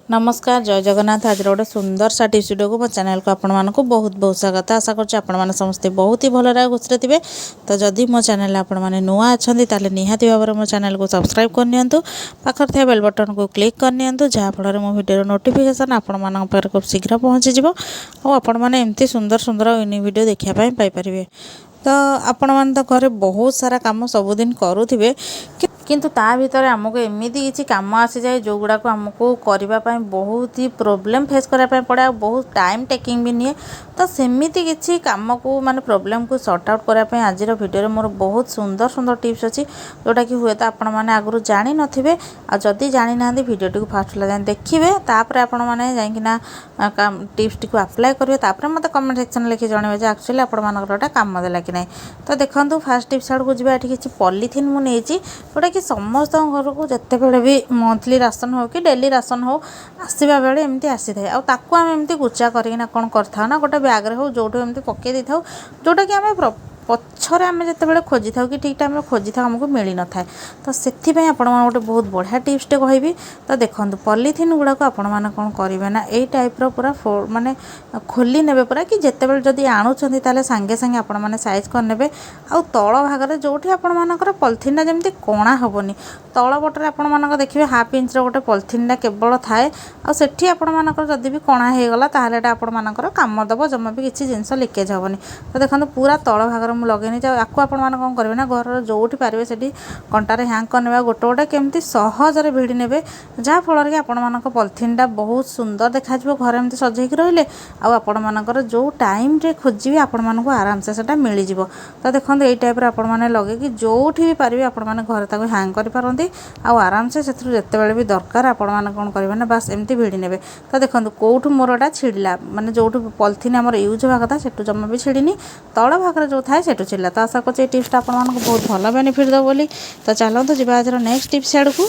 नमस्कार जय जगन्नाथ। आज गोटे सुंदर सा टिप्स वीडियो को मो चैनल को आपण मानक बहुत बहुत स्वागत। आशा करछि आपण माने समस्ते बहुत ही भल खुशी थे। तो जदि मो चैनल आपण माने नुआ अछंती ताले निहाती भाव मो चैनल को सब्सक्राइब करनियंतु, पाखर थे बेल बटन को क्लिक करनियंतु, जहाँ फल मो वीडियो नोटिफिकेशन आपण मानक पर खूब शीघ्र पहुँची जिवो और आपण माने एमती सुंदर सुंदर यूनिक वीडियो देखिया पई पाई परिबे। तो आपण माने तो घरे बहुत सारा काम सबुदिन करूथिबे, किंतु ता भीतर आमको एमती किसी कम आसी जाए जो गुड़ाक आमको करने बहुत ही प्रोब्लेम फेस करने पड़े, बहुत टाइम टेकिंग भी निए। तो सेମିତି किसी कम को माने प्रोब्लेम को सॉर्ट आउट करने आज वीडियो मोर बहुत सुंदर सुंदर टिप्स अच्छी जोटा कि हुए तो आपण मैंने आगु जानी नथिबे। आ जदि जानी ना वीडियो टी फास्ट जाए देखिए, तापर आपण मैंने जाइकिना टिप्स टी अप्लाई करेंगे, तापर मत कमेंट सेक्शन लिखि जनइबे जे एक्चुअली आपण मानकर काम देला कि नहीं। तो देखो फास्ट टिप्स आड़ को जी किसी पॉलीथिन मुझे जोटा कि समस्त घर को जिते बड़े भी मंथली राशन हो कि डेली राशन हो आसवा बेले एमती आसी थाए आम एमती गुचा करना कौन कर गोटे ब्याग्रे हो जो एमती पकई दे था जोटा कि आम पछरे आम जिते खोजी था कि ठीक टाइम खोजी था आमको मिल न था। तो से आपण गोटे बहुत बढ़िया टिप्सटे कहबी। तो देखो पॉलीथिन गुड़ाक आपण मैंने कौन करेंगे ना यही टाइप्र पूरा माने खोली ने पूरा कि जिते जदि आणुंट ताले सांगे सांगे आपण मैंने साइज करने आउ तल भाग जो आपर पॉलीथिन जमी कणा हेनी तल पटे आपण मानक देखिए हाफ इंच गोटे पॉलीथिन केवल थाए आठी आपण मानक जदि भी कणा होगला ताहले आपण मानकर काम दब जमा भी किसी जिनस लिकेज हेनी। तो देखो पूरा तल भाग मुझे लगेनी जाओ आपको आपण मैंने कौन करेंगे ना घर जो पारे से कंटार हैंग करने गोटे गोटे केमती सहजरे भिड़ी ने जहाँ फल कि आपण मानक पॉलीथिनटा बहुत सुंदर देखा घर एमती सजेक रहिले आपण मानकर जो टाइम रे खोजिबे आपण मानक आराम से सेटा मिल जिवो। तो देखो यही टाइप आपण मैंने लगे कि जो भी पारे आपण मैंने घर तक हैंग कर पारंती आराम से जिते भी दरकार आपण मैंने कौन करेंगे ना बस एमती भिड़ी ने। तो देखो कौटू मोरटा छिड़ला माने जो पॉलीथिन आमर यूज होगा कथा सेटू जमा भी छिड़नी तल भाग जो थाए सेटू छिड़ला। तो आशा कर टिप्सटा आप बहुत भल बेनिफिट दो बोली। तो चलते जी आज नेक्स्ट टिप्स आड़ को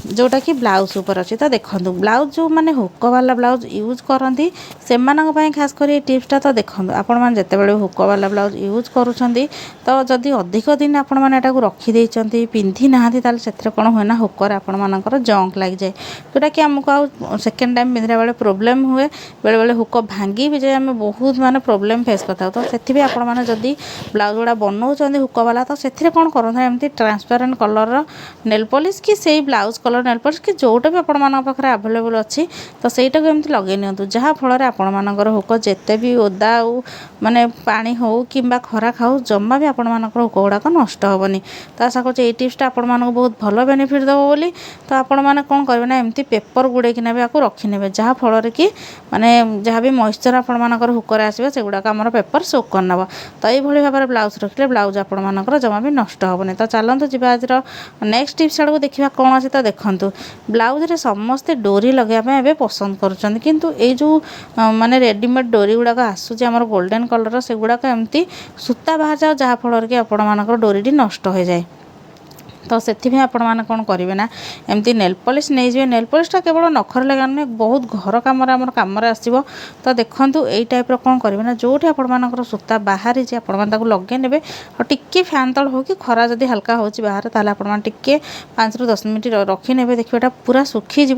जोटा कि ब्लाउज ऊपर अच्छी। तो देखो ब्लाउज जो मैंने हुक वाला ब्लाउज यूज करती से खास कर टिप्सटा। तो देखो आपण मैंने जिते बड़े हुक वाला ब्लाउज यूज करुँच तो जदि अधिक दिन आपण मैंने रखीदे पिंधि ना से कौन हुए ना हुकर आपण मानकर जंक लग जाए जोटा कि आमको आउ सेकेंड टाइम पिंधा बेले प्रोब्लेम हुए बेले बेले हुक भांगी भी जाए आम बहुत माने प्रोब्लेम फेस करता। तो से आपण मैंने जदि ब्लाउज गुड़ा बनाऊँ हुक वाला तो से कौन करते एमती ट्रांसपेरेंट कलर नेल पॉलिश कि से ब्लाउज कलर नेल पॉलिश कि जोटा भी आपण मान पाखे अवेलेबल अच्छी तो सहीटा को एमती लगे नियंतु जहाँ फल आपण मानकर हुक जिते भी ओदा माने पानी हो कि खरा खाऊ जमा भी आपण मानकर हुक गुड़ाक नष्ट हेनी। तो आशा कर टिप्सटा आपण मानक बहुत भल बेनिफिट दब बोली। तो आपण मैंने कौन करेंगे ना एमती पेपर गुड़े आपको रखिने जहाँ फल कि माने जहाँ भी मॉइस्चर आपण मानकर हुकर आसो से गुड़ाक आम पेपर सोक करनब। तो यही भाव में ब्लाउज रखिले ब्लाउज आपण मानकर जमा भी नष्ट हेनी। तो चलते जी आज नेक्स्ट टिप्स आड़ को देखा कौन अच्छी। तो देखो ब्लाउज रे समस्ते डोरी लगे पसंद करुँच किंतु ये जो माने रेडीमेड डोरी गुड़ाक आसूँ आम गोल्डन कलर से गुड़ाक एमती सूता बाहर जाओ जहाँ फल कि आपण मानकर डोरी नष्ट हो जाए। तो से आपण मैंने कौन करेंगे ना एमती नेल पॉलिश नहीं जाए। नेल पॉलिशटा केवल नखर लगाने बहुत घर कम आसो। तो देखो यही टाइप्र कौन करेंगे ना जो आपण मानकर सूता बाहरी आपण मैंने लगे ने और टिके फैन तल हो कि खरा जदि हल्का हो बाहर ताल आपण टिके 5 ରୁ 10 मिनट रखी ने देखिए पूरा सुखीज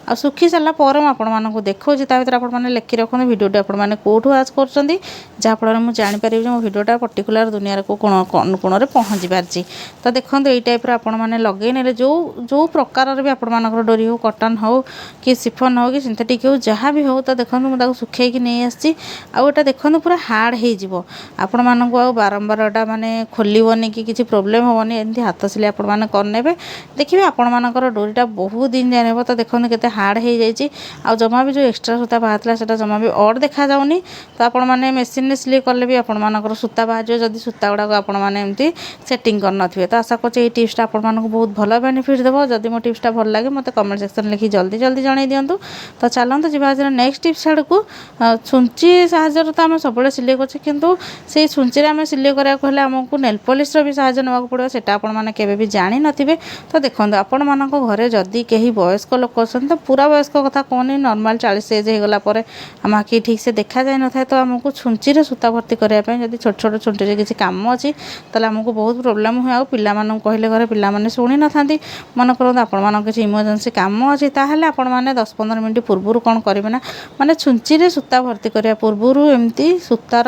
आ सुखी सारापर मुझे देखा भर आपने लिखि रखते भिडियो आपण मैंने कौटू आज कर जहाँफल मुझे जापर मो भिडियोटा पर्टिकुलर दुनिया को कोण कोण पहुँची पार्टी। तो देखो यही टाइप्र आपण मैंने लगे ने जो जो प्रकार भी आपण मानकर डोरी हो कटन हो कि सिफन हो कि सिंथेटिक हो जहाँ भी हो। तो देखो मुझे सुखेक नहीं आसी आटा देखो पूरा हार्ड हो आपण मानक आ बारंबार एटा माने खोलबनी कि किसी प्रोब्लेम हेनी एमती हाथ सिलाई आपण मैंने करने देखिए आपण मानकर डोरीटा बहुत दिन जाए नेब। तो देखो केते हार्ड हो जाए आ जमा भी जो एक्सट्रा सूता बाहर से जमा भी अड देखा जाऊनी। तो आपण मैंने मेसीन में सिलाई कले भी आपण मानकर सूता बाहर जदि सूता गुड़ाक आपण मैंने एमती सेटिंग करनथिबे। तो आशा कर टिप्सटा आपण मानक बहुत भल बेनिफिट देव। जदि मो टिप्सटा भल लगे मत कमेंट सेक्शन लिखि जल्दी जल्दी जणाई दिंतु। तो चलते जी आज नेक्स्ट टिप्स आड़ को छुंची साहाଯ୍य तो आम सब सिलाई कर किंतु से छुंची आम सिलाई कराया आमको नेल पॉलिश भी साहाଯ୍य नाक पड़ो से भी जानी नथिबे। तो देखो आपण मान घरे जदि कहीं वयस्क लोक अच्छा तो पूरा वयस्क कथा कहनी नॉर्मल 40 एज होगला आम आखि ठीक से देखा जाए न था। तो आमको छुंची सूता भर्ती करने जब छोट छोट छुंटी किसी कम अच्छी तो आमको बहुत प्रोब्लेम हुए आ पिला कहले घरे ପିଲାମାନେ ଶୁଣି ନଥାନ୍ତି, ମନେ କରନ୍ତୁ ଆପଣମାନଙ୍କ କିଛି ଇମର୍ଜେନ୍ସି କାମ ଅଛି, ତାହେଲେ ଆପଣମାନେ 10-15 ମିନିଟ୍ ପୂର୍ବରୁ କ'ଣ କରିବେ ନା, ମାନେ ଛୁଞ୍ଚିରେ ସୂତା ଭର୍ତ୍ତି କରିବା ପୂର୍ବରୁ ଏମିତି ସୂତାର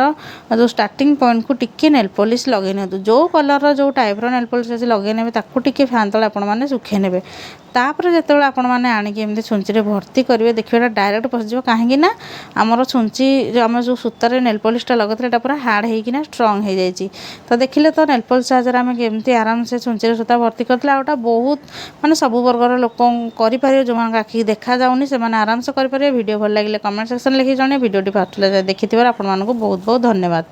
ଯେଉଁ ଷ୍ଟାର୍ଟିଂ ପଏଣ୍ଟକୁ ଟିକେ ନେଲ୍ ପଲିସ୍ ଲଗାଇ ନିଅନ୍ତୁ। ଯେଉଁ କଲର୍ର ଯେଉଁ ଟାଇପ୍ର ନେଲ୍ ପଲିସ୍ ଅଛି ଲଗାଇ ନେବେ, ତାକୁ ଟିକେ ଫ୍ୟାନ୍ ତଳେ ଆପଣମାନେ ଶୁଖାଇ ନେବେ। ତାପରେ ଯେତେବେଳେ ଆପଣମାନେ ଆଣିକି ଏମିତି ଛୁଞ୍ଚିରେ ଭର୍ତ୍ତି କରିବେ, ଦେଖିବେ ଏଇଟା ଡାଇରେକ୍ଟ ପଶିଯିବ। କାହିଁକି ନା ଆମର ଛୁଞ୍ଚି ଆମେ ଯେଉଁ ସୂତାରେ ନେଲ୍ ପଲିସ୍ଟା ଲଗାଇଥିଲେ ଏଇଟା ପୁରା ହାର୍ଡ଼ ହେଇକିନା ଷ୍ଟ୍ରଙ୍ଗ ହେଇଯାଇଛି। ତ ଦେଖିଲେ ତ ନେଲ୍ ପଲିସ୍ ସାହାଯ୍ୟରେ ଆମେ କେମିତି ଆରାମସେ ଛୁଞ୍ଚିରେ ସୂତା ଭର୍ତ୍ତି କରିଥିଲେ। ଆଉ ଏଇଟା ବହୁତ ମାନେ ସବୁ ବର୍ଗର ଲୋକ କରିପାରିବେ, ଯେଉଁମାନଙ୍କ ଆଖିକି ଦେଖାଯାଉନି ସେମାନେ ଆରାମସେ କରିପାରିବେ। ଭିଡ଼ିଓ ଭଲ ଲାଗିଲେ କମେଣ୍ଟ ସେକ୍ସନ୍ ଲେଖି ଜଣାଇବେ। ଭିଡ଼ିଓଟି ଫାଷ୍ଟ ଦେଖିଥିବାରୁ ଆପଣମାନଙ୍କୁ ବହୁତ ବହୁତ ଧନ୍ୟବାଦ।